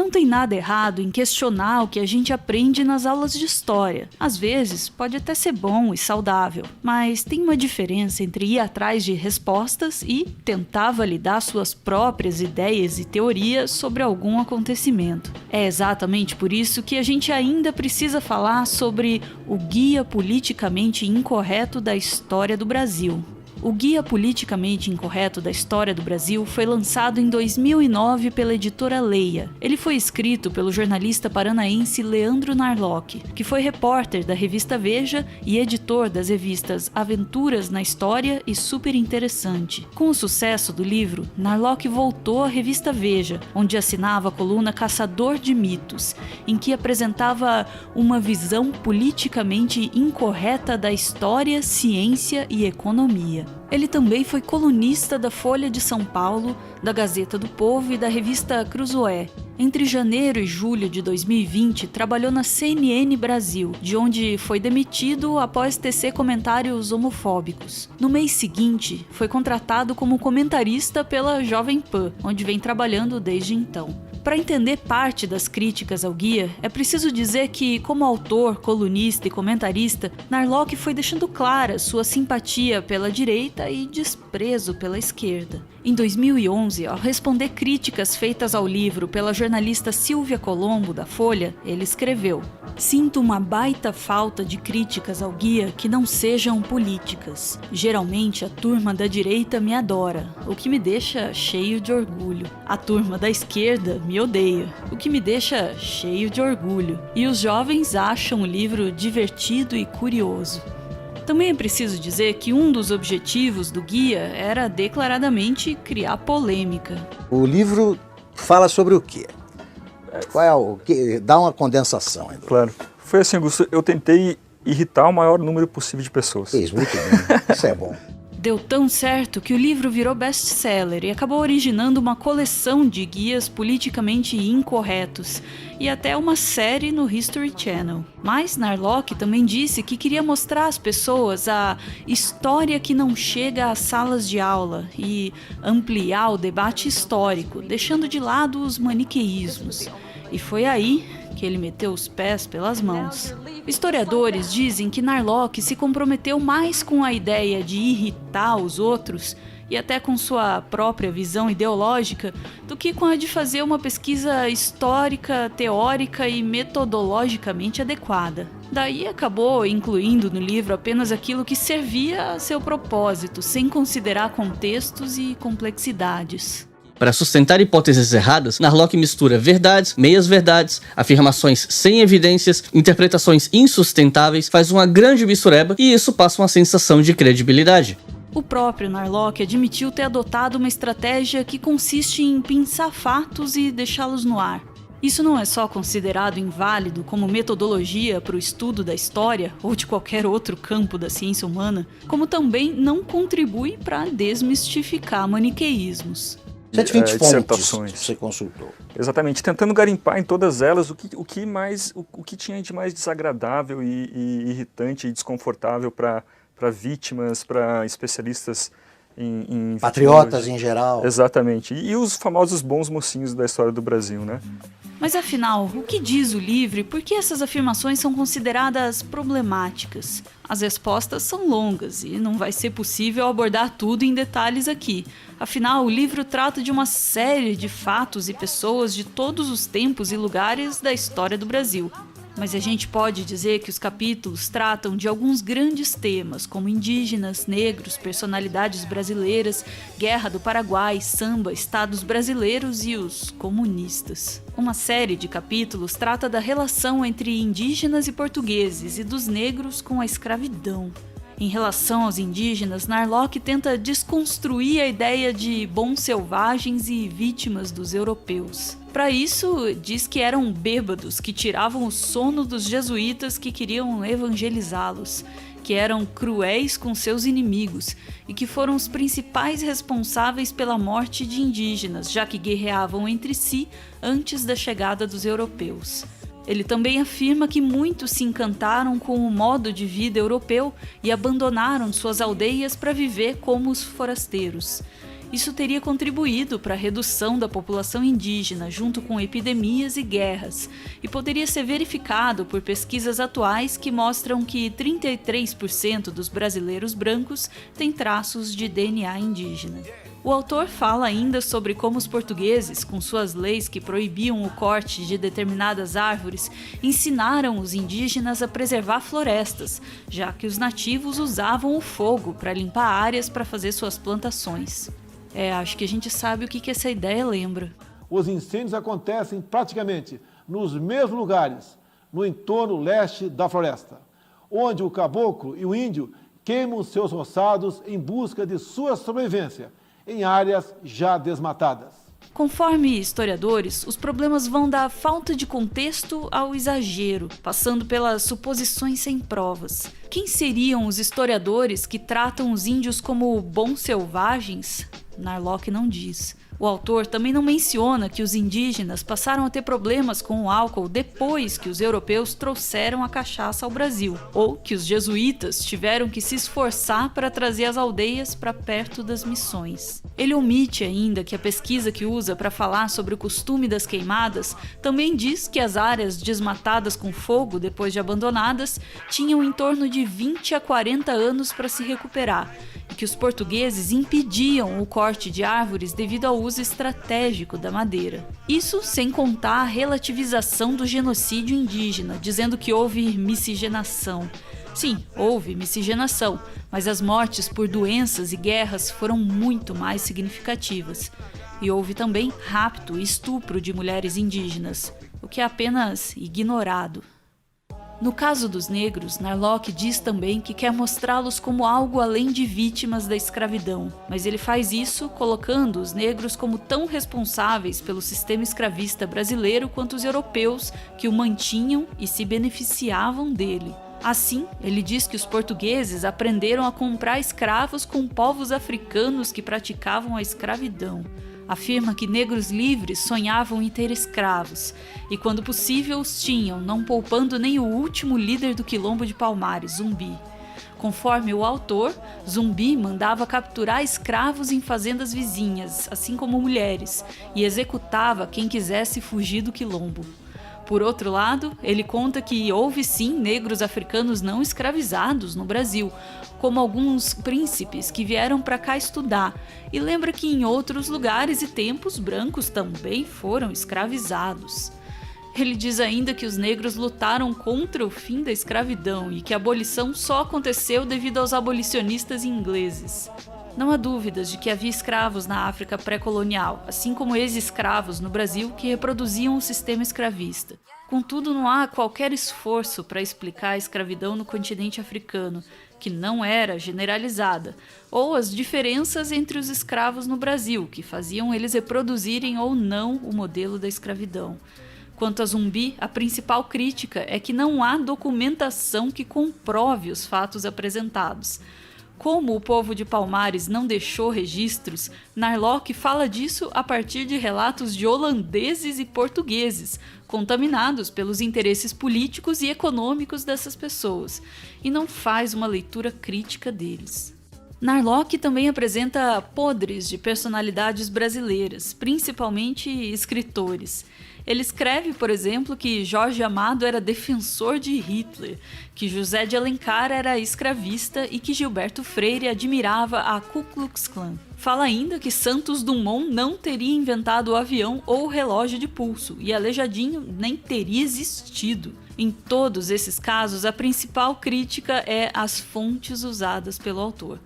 Não tem nada errado em questionar o que a gente aprende nas aulas de história. Às vezes, pode até ser bom e saudável, mas tem uma diferença entre ir atrás de respostas e tentar validar suas próprias ideias e teorias sobre algum acontecimento. É exatamente por isso que a gente ainda precisa falar sobre o Guia Politicamente Incorreto da História do Brasil. O Guia Politicamente Incorreto da História do Brasil foi lançado em 2009 pela editora Leia. Ele foi escrito pelo jornalista paranaense Leandro Narlock, que foi repórter da revista Veja e editor das revistas Aventuras na História e Super Interessante. Com o sucesso do livro, Narlock voltou à revista Veja, onde assinava a coluna Caçador de Mitos, em que apresentava uma visão politicamente incorreta da história, ciência e economia. Ele também foi colunista da Folha de São Paulo, da Gazeta do Povo e da revista Cruzoé. Entre janeiro e julho de 2020, trabalhou na CNN Brasil, de onde foi demitido após tecer comentários homofóbicos. No mês seguinte, foi contratado como comentarista pela Jovem Pan, onde vem trabalhando desde então. Para entender parte das críticas ao guia, é preciso dizer que, como autor, colunista e comentarista, Narlock foi deixando clara sua simpatia pela direita e desprezo pela esquerda. Em 2011, ao responder críticas feitas ao livro pela jornalista Silvia Colombo, da Folha, ele escreveu: "Sinto uma baita falta de críticas ao guia que não sejam políticas. Geralmente a turma da direita me adora, o que me deixa cheio de orgulho. A turma da esquerda me odeia, o que me deixa cheio de orgulho. E os jovens acham o livro divertido e curioso." Também é preciso dizer que um dos objetivos do guia era declaradamente criar polêmica. O livro fala sobre o quê? Qual é o que? Dá uma condensação. Claro. Foi assim, Augusto, eu tentei irritar o maior número possível de pessoas. Fez muito bem, isso é bom. Deu tão certo que o livro virou best-seller e acabou originando uma coleção de guias politicamente incorretos e até uma série no History Channel. Mas Narlock também disse que queria mostrar às pessoas a história que não chega às salas de aula e ampliar o debate histórico, deixando de lado os maniqueísmos. E foi aí que ele meteu os pés pelas mãos. Historiadores dizem que Narlock se comprometeu mais com a ideia de irritar os outros e até com sua própria visão ideológica do que com a de fazer uma pesquisa histórica, teórica e metodologicamente adequada. Daí acabou incluindo no livro apenas aquilo que servia a seu propósito, sem considerar contextos e complexidades. Para sustentar hipóteses erradas, Narlock mistura verdades, meias-verdades, afirmações sem evidências, interpretações insustentáveis, faz uma grande mistureba e isso passa uma sensação de credibilidade. O próprio Narlock admitiu ter adotado uma estratégia que consiste em pensar fatos e deixá-los no ar. Isso não é só considerado inválido como metodologia para o estudo da história ou de qualquer outro campo da ciência humana, como também não contribui para desmistificar maniqueísmus. 120 dissertações. fontes você consultou. Exatamente, tentando garimpar em todas elas o que tinha de mais desagradável e irritante e desconfortável para vítimas, para especialistas em patriotas em geral. Exatamente, e os famosos bons mocinhos da história do Brasil, né? Mas afinal, o que diz o livro e por que essas afirmações são consideradas problemáticas? As respostas são longas e não vai ser possível abordar tudo em detalhes aqui. Afinal, o livro trata de uma série de fatos e pessoas de todos os tempos e lugares da história do Brasil. Mas a gente pode dizer que os capítulos tratam de alguns grandes temas, como indígenas, negros, personalidades brasileiras, Guerra do Paraguai, samba, estados brasileiros e os comunistas. Uma série de capítulos trata da relação entre indígenas e portugueses e dos negros com a escravidão. Em relação aos indígenas, Narlock tenta desconstruir a ideia de bons selvagens e vítimas dos europeus. Para isso, diz que eram bêbados que tiravam o sono dos jesuítas que queriam evangelizá-los, que eram cruéis com seus inimigos e que foram os principais responsáveis pela morte de indígenas, já que guerreavam entre si antes da chegada dos europeus. Ele também afirma que muitos se encantaram com o modo de vida europeu e abandonaram suas aldeias para viver como os forasteiros. Isso teria contribuído para a redução da população indígena, junto com epidemias e guerras, e poderia ser verificado por pesquisas atuais que mostram que 33% dos brasileiros brancos têm traços de DNA indígena. O autor fala ainda sobre como os portugueses, com suas leis que proibiam o corte de determinadas árvores, ensinaram os indígenas a preservar florestas, já que os nativos usavam o fogo para limpar áreas para fazer suas plantações. Acho que a gente sabe o que essa ideia lembra. Os incêndios acontecem praticamente nos mesmos lugares, no entorno leste da floresta, onde o caboclo e o índio queimam seus roçados em busca de sua sobrevivência, em áreas já desmatadas. Conforme historiadores, os problemas vão da falta de contexto ao exagero, passando pelas suposições sem provas. Quem seriam os historiadores que tratam os índios como bons selvagens? Narlock não diz. O autor também não menciona que os indígenas passaram a ter problemas com o álcool depois que os europeus trouxeram a cachaça ao Brasil, ou que os jesuítas tiveram que se esforçar para trazer as aldeias para perto das missões. Ele omite ainda que a pesquisa que usa para falar sobre o costume das queimadas também diz que as áreas desmatadas com fogo depois de abandonadas tinham em torno de 20 a 40 anos para se recuperar, e que os portugueses impediam o corte de árvores devido ao uso estratégico da madeira. Isso sem contar a relativização do genocídio indígena, dizendo que houve miscigenação. Sim, houve miscigenação, mas as mortes por doenças e guerras foram muito mais significativas. E houve também rapto e estupro de mulheres indígenas, o que é apenas ignorado. No caso dos negros, Narlock diz também que quer mostrá-los como algo além de vítimas da escravidão, mas ele faz isso colocando os negros como tão responsáveis pelo sistema escravista brasileiro quanto os europeus que o mantinham e se beneficiavam dele. Assim, ele diz que os portugueses aprenderam a comprar escravos com povos africanos que praticavam a escravidão. Afirma que negros livres sonhavam em ter escravos, e quando possível os tinham, não poupando nem o último líder do quilombo de Palmares, Zumbi. Conforme o autor, Zumbi mandava capturar escravos em fazendas vizinhas, assim como mulheres, e executava quem quisesse fugir do quilombo. Por outro lado, ele conta que houve sim negros africanos não escravizados no Brasil, como alguns príncipes que vieram para cá estudar, e lembra que em outros lugares e tempos brancos também foram escravizados. Ele diz ainda que os negros lutaram contra o fim da escravidão e que a abolição só aconteceu devido aos abolicionistas ingleses. Não há dúvidas de que havia escravos na África pré-colonial, assim como ex-escravos no Brasil que reproduziam o sistema escravista. Contudo, não há qualquer esforço para explicar a escravidão no continente africano, que não era generalizada, ou as diferenças entre os escravos no Brasil, que faziam eles reproduzirem ou não o modelo da escravidão. Quanto a Zumbi, a principal crítica é que não há documentação que comprove os fatos apresentados. Como o povo de Palmares não deixou registros, Narlock fala disso a partir de relatos de holandeses e portugueses, contaminados pelos interesses políticos e econômicos dessas pessoas, e não faz uma leitura crítica deles. Narlock também apresenta podres de personalidades brasileiras, principalmente escritores. Ele escreve, por exemplo, que Jorge Amado era defensor de Hitler, que José de Alencar era escravista e que Gilberto Freire admirava a Ku Klux Klan. Fala ainda que Santos Dumont não teria inventado o avião ou o relógio de pulso, e Aleijadinho nem teria existido. Em todos esses casos, a principal crítica é as fontes usadas pelo autor.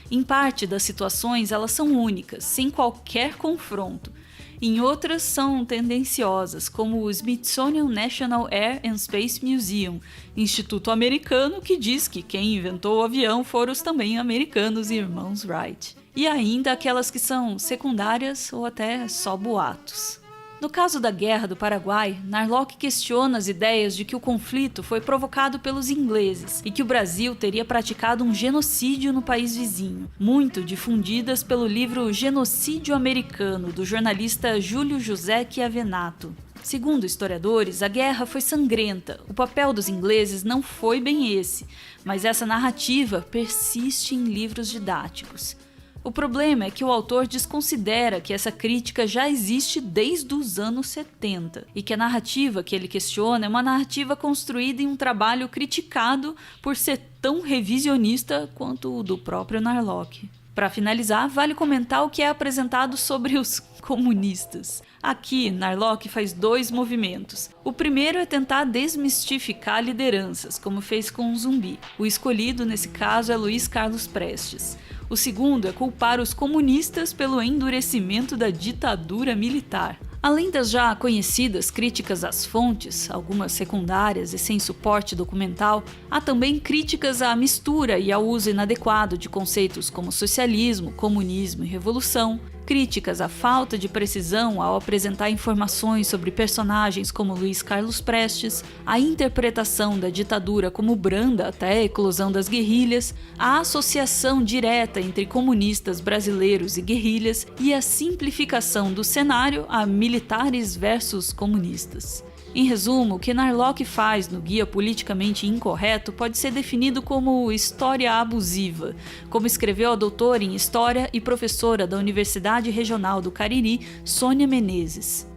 Em parte das situações, elas são únicas, sem qualquer confronto. Em outras são tendenciosas, como o Smithsonian National Air and Space Museum, instituto americano que diz que quem inventou o avião foram os também americanos irmãos Wright. E ainda aquelas que são secundárias ou até só boatos. No caso da Guerra do Paraguai, Narlock questiona as ideias de que o conflito foi provocado pelos ingleses e que o Brasil teria praticado um genocídio no país vizinho, muito difundidas pelo livro Genocídio Americano, do jornalista Júlio José Chiavenato. Segundo historiadores, a guerra foi sangrenta, o papel dos ingleses não foi bem esse, mas essa narrativa persiste em livros didáticos. O problema é que o autor desconsidera que essa crítica já existe desde os anos 70 e que a narrativa que ele questiona é uma narrativa construída em um trabalho criticado por ser tão revisionista quanto o do próprio Narlock. Para finalizar, vale comentar o que é apresentado sobre os comunistas. Aqui, Narlock faz 2 movimentos. O primeiro é tentar desmistificar lideranças, como fez com o Zumbi. O escolhido, nesse caso, é Luiz Carlos Prestes. O segundo é culpar os comunistas pelo endurecimento da ditadura militar. Além das já conhecidas críticas às fontes, algumas secundárias e sem suporte documental, há também críticas à mistura e ao uso inadequado de conceitos como socialismo, comunismo e revolução, críticas à falta de precisão ao apresentar informações sobre personagens como Luiz Carlos Prestes, à interpretação da ditadura como branda até a eclosão das guerrilhas, a associação direta entre comunistas brasileiros e guerrilhas e a simplificação do cenário a militares versus comunistas. Em resumo, o que Narlock faz no Guia Politicamente Incorreto pode ser definido como história abusiva, como escreveu a doutora em História e professora da Universidade Regional do Cariri, Sônia Menezes.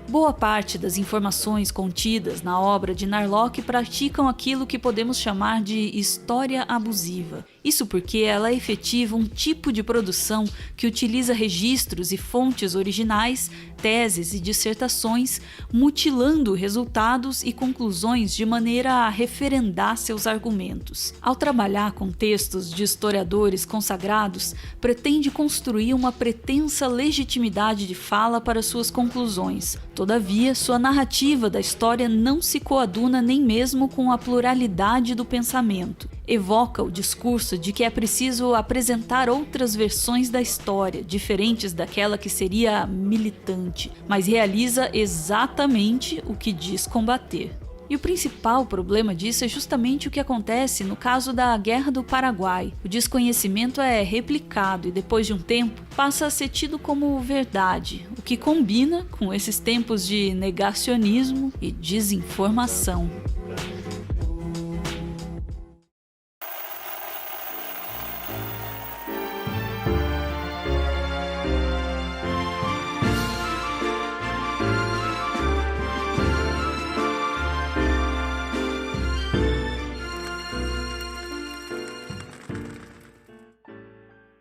Boa parte das informações contidas na obra de Narlock praticam aquilo que podemos chamar de história abusiva. Isso porque ela efetiva um tipo de produção que utiliza registros e fontes originais, teses e dissertações, mutilando resultados e conclusões de maneira a referendar seus argumentos. Ao trabalhar com textos de historiadores consagrados, pretende construir uma pretensa legitimidade de fala para suas conclusões. Todavia, sua narrativa da história não se coaduna nem mesmo com a pluralidade do pensamento. Evoca o discurso de que é preciso apresentar outras versões da história, diferentes daquela que seria militante, mas realiza exatamente o que diz combater. E o principal problema disso é justamente o que acontece no caso da Guerra do Paraguai. O desconhecimento é replicado e depois de um tempo passa a ser tido como verdade, o que combina com esses tempos de negacionismo e desinformação.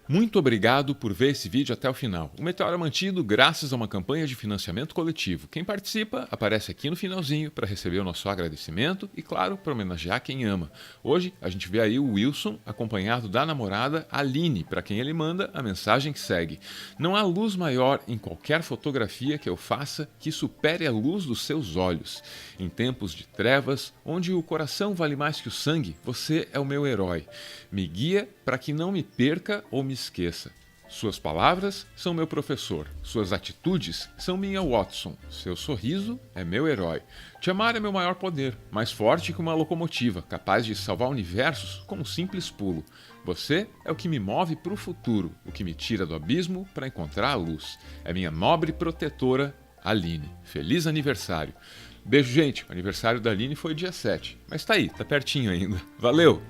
Muito obrigado por ver esse vídeo até o final. O Meteoro é mantido graças a uma campanha de financiamento coletivo. Quem participa aparece aqui no finalzinho para receber o nosso agradecimento e, claro, para homenagear quem ama. Hoje a gente vê aí o Wilson acompanhado da namorada Aline, para quem ele manda a mensagem que segue. Não há luz maior em qualquer fotografia que eu faça que supere a luz dos seus olhos. Em tempos de trevas, onde o coração vale mais que o sangue, você é o meu herói. Me guia para que não me perca ou me esqueça. Suas palavras são meu professor, suas atitudes são minha Watson, seu sorriso é meu herói. Te amar é meu maior poder, mais forte que uma locomotiva, capaz de salvar universos com um simples pulo. Você é o que me move para o futuro, o que me tira do abismo para encontrar a luz. É minha nobre protetora, Aline. Feliz aniversário. Beijo, gente. O aniversário da Aline foi dia 7, mas tá aí, tá pertinho ainda. Valeu!